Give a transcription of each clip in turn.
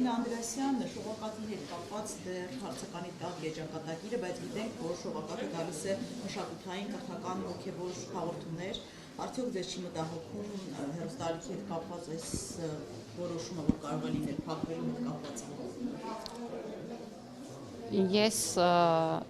Տիկին Անդրեասյան, շողակաթի հետ կապված դեռ հարցականի տակ եջակատագիրը, բայց գիտենք, որ շողակաթը գալիս է մշակութային, կրթական, հոգևոր հաղորդումներ, արդյոք ձեզ չի մտահոգում հեռուստաալիքի հետ կապված այս որոշումը, որ կարող է լինել փակվելու հետ կապված։ Ես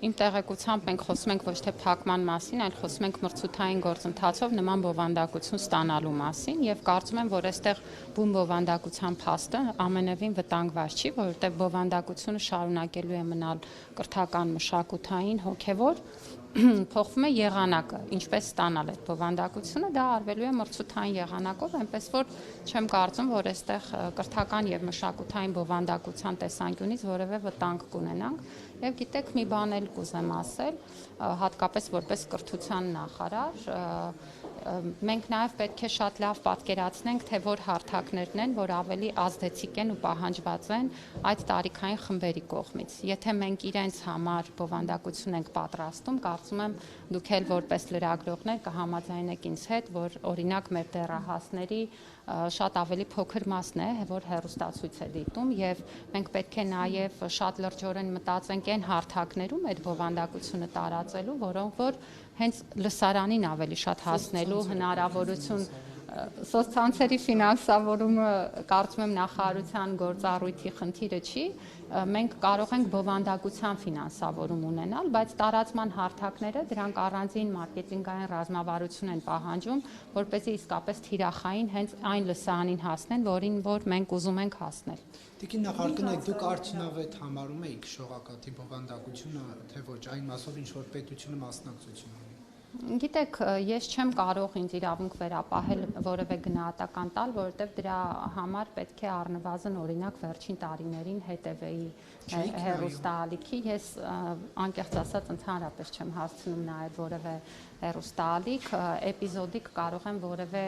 իմ տեղեկությամբ մենք խոսում ենք ոչ թե փակման մասին, այլ խոսում ենք մրցութային գործընթացով նման բովանդակություն ստանալու մասին եւ կարծում եմ, որ այստեղ բուն բովանդակության փաստը ամենևին վտանգված չի, որովհետեւ բովանդակությունը շարունակելու է մնալ կրթական, մշակութային, հոգեվոր փոխվում է եղանակը, ինչպես ստանալ այդ բովանդակությունը, դա արվելու է մրցութային եղանակով, այնպես որ չեմ կարծում, որ այստեղ կրթական եւ մշակութային բովանդակության տեսանկյունից որևէ վտանգ կունենանք, եւ գիտեք, մի բան էլ կուզեմ ասել, հատկապես որպես կրթության նախարար, մենք նաև պետք է շատ լավ պատկերացնենք, թե որ հարթակներն են, որ ավելի ազդեցիկ են ու պահանջված են այդ տարիքային խմբերի կողմից։ Եթե մենք իրենց համար բովանդակություն ենք պատրաստում, կարծում եմ դուք էլ որպես լրագրողներ կհամաձայնեք ինձ հետ, որ օրինակ մեր դեռահասների շատ ավելի փոքր մասն է, որ հեռուստացույց է դիտում եւ մենք պետք է նաեւ շատ լրջորեն մտածենք այն հարթակներում այդ բովանդակությունը տարածելու, որոնք որ հենց լսարանին ավելի շատ հասնելու հնարավորություն սոցցանցերի ֆինանսավորումը կարծում եմ նախարարության գործառույթի խնդիրը չի, մենք կարող ենք բովանդակության ֆինանսավորում ունենալ, բայց տարածման հարթակները դրանք առանձին մարքեթինգային ռազմավարություն են պահանջում, որպեսզի իսկապես թիրախային հենց այն լսարանին հասնեն, որին որ մենք ուզում ենք հասնել։ Տիկին նախարարնեք, դուք արդյունավետ համարում եք շողակաթի բովանդակությունը, թե ոչ, այն մասով ինչ որ պետությունը մասնակցություն ունի։ Գիտեք, ես չեմ կարող ինձ իրավունք վերապահել որևէ գնահատական տալ, որովհետև դրա համար պետք է առնվազն օրինակ վերջին տարիներին հետևեի հեռուստաալիքի, ես անկեղծ ասած ընդհանրապես չեմ հասցնում նայել որևէ հեռուստաալիք, էպիզոդիկ կարող եմ որևէ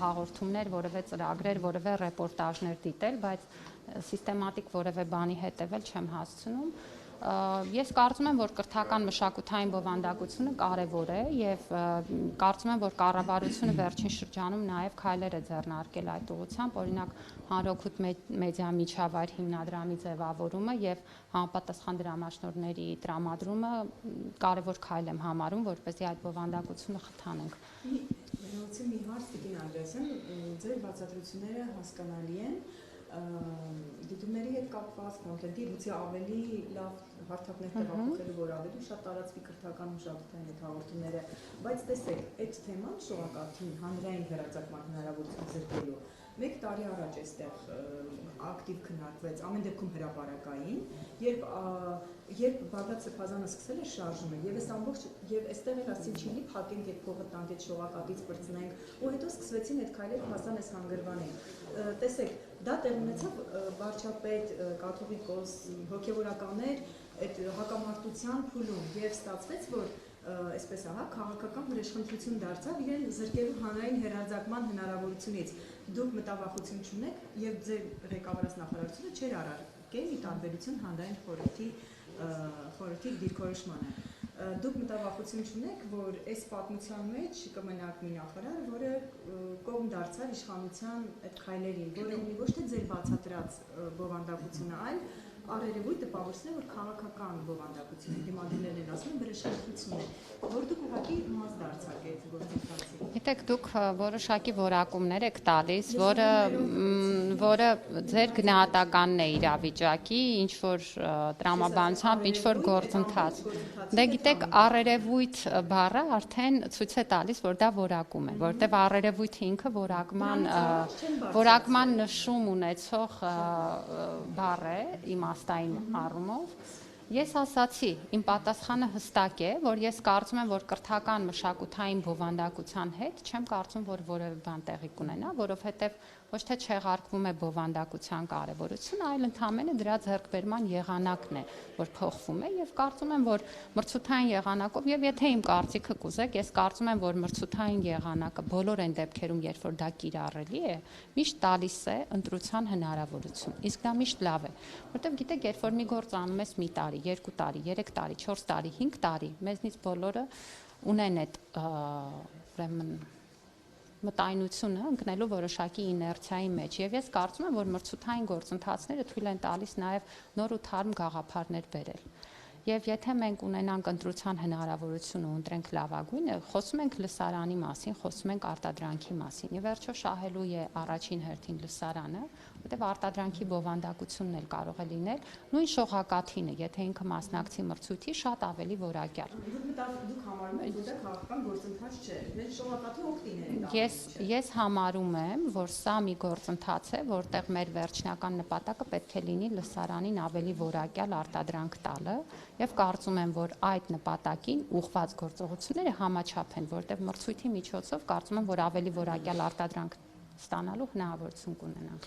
հաղորդումներ, որևէ ծրագրեր, որևէ ռեպորտաժներ դիտել, բայց սիստեմատիկ որևէ բանի հետևել չեմ հասցնում։ Ես կարծում եմ, որ կրթական մշակութային բովանդակությունը կարևոր է եւ կարծում եմ, որ կառավարությունը վերջին շրջանում նաեւ քայլեր է ձեռնարկել այդ ուղղությամբ, օրինակ հանրօգուտ մեդիա միջավայր հիմնադրամի ձևավորումը եւ համապատասխան դրամաշնորհների տրամադրումը կարևոր քայլ եմ համարում, որպեսզի այդ բովանդակությունը խթանենք։ Մենացի մի հարց Տիկին Անդրեասյան, ձեր բացատրությունները հասկանալի են, դիտումների հետ կապված կոնտենտի գուցե ավելի լավ հարթակներ տեղափոխելու, որ ավելի շատ տարածվի կրթական մշակութային այդ հաղորդումները, բայց տեսեք, այդ թեման շողակաթին հանրային հեռարձակման հնարավորություն զրկելու 1 տարի առաջ այստեղ ակտիվ քննարկվեց, ամեն դեպքում հրապարակային, երբ Բագրատ Սրբազանը սկսել է շարժումը, եւ այստեղ էլ ասին չի լի փակենք այդ փողը տանք այդ շողակաթից բրծնենք, ու հետո սկսվեցին այդ քայլերը հասան այս հանգրվանին։ Տեսեք, դա տեղ ունեցավ վարչապետ, կաթողիկոս, հոգևորականներ այդ հակամարտության փուլում եւ ստացվեց, որ այսպես ահա քաղաքական վրեժխնդրություն դարձավ իրեն զրկելու հանրային հեռարձակման հնարավորությունից։ Դուք մտավախություն չունեք եւ ձեր ղեկավարած նախարարությունը չէր արարել մի տարբերություն հանրային խորհրդի դիրքորոշմանը։ Դուք մտավախություն չունեք, որ այս պատմության մեջ կմնաք մի նախարար, որը կողմ դարձավ իշխանության այդ քայլերին, որը ունի ոչ թե ձեր բացատրած բովանդակությունը, այլ առերևույթ տպավորություն է, որ քաղաքական բովանդակություն է, դիմադրներն են ասում, վրեժխնդրություն է, որ դուք ուղղակի մաս դարձաք այդ գործընթացի։ Գիտեք, դուք որոշակի որակումներ եք տալիս, որը ձեր գնահատականն է իրավիճակի, ինչ որ տրամաբանությամբ, ինչ որ գործընթաց։ Դե գիտեք, առերևույթ բառը արդեն ցույց է տալիս, որ դա որակում է, որտեղ առերևույթը ինքը որակման նշում ունեցող բառ է, իմաստային առումով։ Ես ասացի, իմ պատասխանը հստակ է, որ ես կարծում եմ, որ կրթական մշակութային բովանդակության հետ չեմ կարծում, որ որևէ բան տեղի կունենա, որովհետև ոչ թե չեղարկվում է բովանդակության կարևորությունը, այլ ընդհանրապես դրա ձեռքբերման եղանակն է, որ փոխվում է եւ կարծում եմ, որ մրցութային եղանակով եւ եթե իմ կարծիքը կուզեք, ես կարծում եմ, որ մրցութային եղանակը բոլոր այն դեպքերում, երբ որ դա կիրառելի է, միշտ տալիս է ընտրության հնարավորություն։ Իսկ դա միշտ լավ է, որտեղ գիտեք, երբ որ մի գործ անում ես մի տարի, 2 տարի, 3 տարի, 4 տարի, 5 տարի, մեզնից բոլորը ունեն այդ ուրեմն մտայնությունը ընկնելու որոշակի իներցիայի մեջ եւ ես կարծում եմ, որ մրցութային գործընթացները թույլ են տալիս նաեւ նոր ու թարմ գաղափարներ բերել։ Եվ եթե մենք ունենանք ընտրության հնարավորություն ու ընտրենք լավագույնը, խոսում ենք լսարանի մասին, խոսում ենք արտադրանքի մասին։ Եվ վերջո շահելու է առաջին հերթին լսարանը, որտեղ արտադրանքի բովանդակությունն էլ կարող է լինել նույն շողակաթինը, եթե ինքը մասնակցի մրցույթի, շատ ավելի որակյալ։ Դուք համարում եք, որ դա քաղաքական գործընթաց չէ, մեր շողակաթի օգտիներ է։ Ես համարում եմ, որ սա մի գործընթաց է, որտեղ մեր վերջնական նպատակը պետք է լինի լսարանին ավելի որակյալ արտադրանք տալը, եւ կարծում եմ, որ այդ նպատակին ուղղված գործողությունները համաչափ են, որտեղ մրցույթի միջոցով կարծում եմ, որ ավելի որակյալ արտադրանք ստանալու հնարավորություն կունենանք։